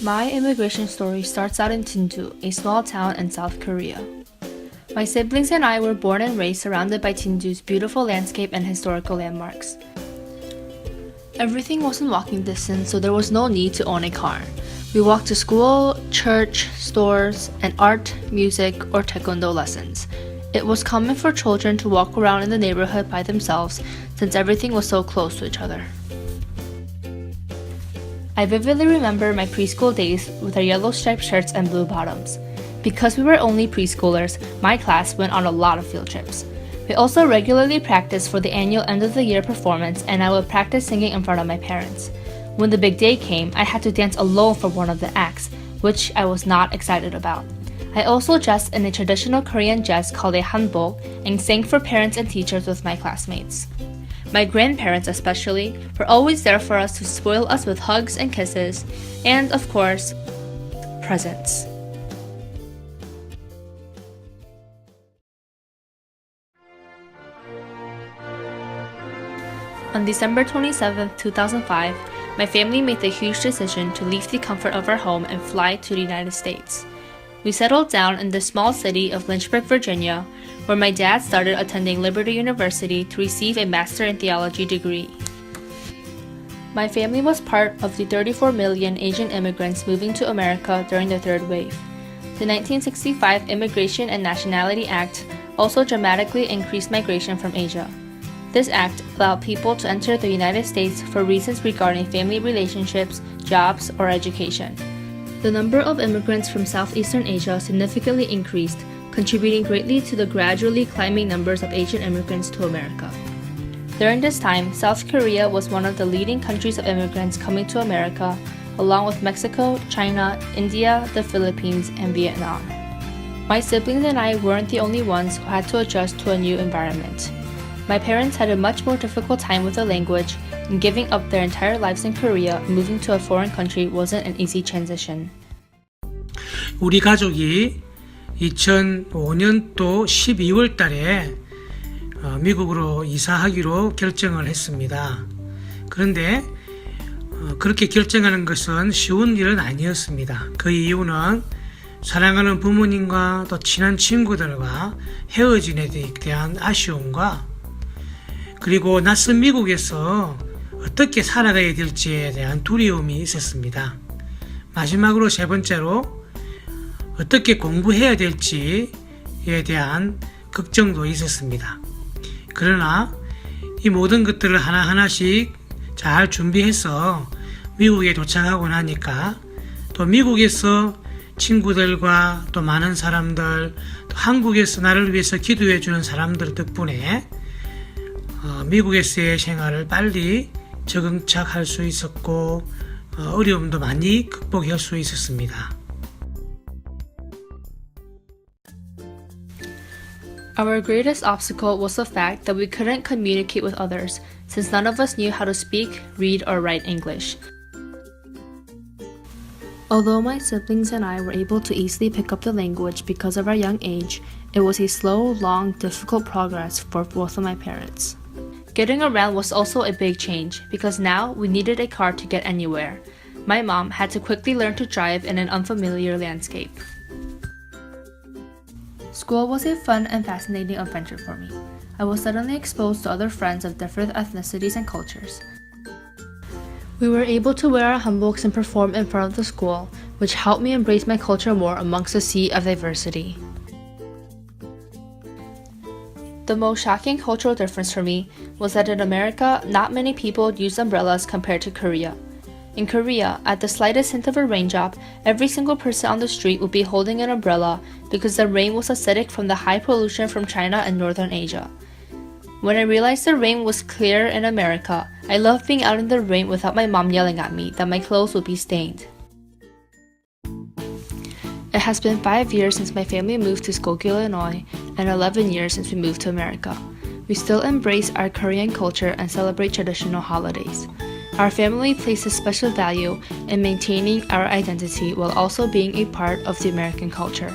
My immigration story starts out in Jinju, a small town in South Korea. My siblings and I were born and raised surrounded by Jinju's beautiful landscape and historical landmarks. Everything was in walking distance, so there was no need to own a car. We walked to school, church, stores, and art, music, or taekwondo lessons. It was common for children to walk around in the neighborhood by themselves since everything was so close to each other. I vividly remember my preschool days with our yellow striped shirts and blue bottoms. Because we were only preschoolers, my class went on a lot of field trips. We also regularly practiced for the annual end-of-the-year performance, and I would practice singing in front of my parents. When the big day came, I had to dance alone for one of the acts, which I was not excited about. I also dressed in a traditional Korean dress called a hanbok and sang for parents and teachers with my classmates. My grandparents especially were always there for us to spoil us with hugs and kisses, and of course, presents. On December 27, 2005, my family made the huge decision to leave the comfort of our home and fly to the United States. We settled down in the small city of Lynchburg, Virginia, where my dad started attending Liberty University to receive a Master in Theology degree. My family was part of the 34 million Asian immigrants moving to America during the third wave. The 1965 Immigration and Nationality Act also dramatically increased migration from Asia. This act allowed people to enter the United States for reasons regarding family relationships, jobs, or education. The number of immigrants from Southeastern Asia significantly increased, contributing greatly to the gradually climbing numbers of Asian immigrants to America. During this time, South Korea was one of the leading countries of immigrants coming to America, along with Mexico, China, India, the Philippines, and Vietnam. My siblings and I weren't the only ones who had to adjust to a new environment. My parents had a much more difficult time with the language, and giving up their entire lives in Korea and moving to a foreign country wasn't an easy transition. 우리 가족이 2005년도 12월 달에 미국으로 이사하기로 결정을 했습니다. 그런데 그렇게 결정하는 것은 쉬운 일은 아니었습니다. 그 이유는 사랑하는 부모님과 또 친한 친구들과 헤어진 데 대한 아쉬움과 그리고 낯선 미국에서 어떻게 살아가야 될지에 대한 두려움이 있었습니다. 마지막으로 세 번째로 어떻게 공부해야 될지에 대한 걱정도 있었습니다. 그러나 이 모든 것들을 하나하나씩 잘 준비해서 미국에 도착하고 나니까 또 미국에서 친구들과 또 많은 사람들, 또 한국에서 나를 위해서 기도해 주는 사람들 덕분에 미국에서의 생활을 빨리 적응착할 수 있었고 어려움도 많이 극복할 수 있었습니다. Our greatest obstacle was the fact that we couldn't communicate with others, since none of us knew how to speak, read, or write English. Although my siblings and I were able to easily pick up the language because of our young age, it was a slow, long, difficult progress for both of my parents. Getting around was also a big change because now we needed a car to get anywhere. My mom had to quickly learn to drive in an unfamiliar landscape. School was a fun and fascinating adventure for me. I was suddenly exposed to other friends of different ethnicities and cultures. We were able to wear our hanboks and perform in front of the school, which helped me embrace my culture more amongst a sea of diversity. The most shocking cultural difference for me was that in America, not many people used umbrellas compared to Korea. In Korea, at the slightest hint of a raindrop, every single person on the street would be holding an umbrella because the rain was acidic from the high pollution from China and Northern Asia. When I realized the rain was clear in America, I loved being out in the rain without my mom yelling at me that my clothes would be stained. It has been 5 years since my family moved to Skokie, Illinois, and 11 years since we moved to America. We still embrace our Korean culture and celebrate traditional holidays. Our family places special value in maintaining our identity while also being a part of the American culture.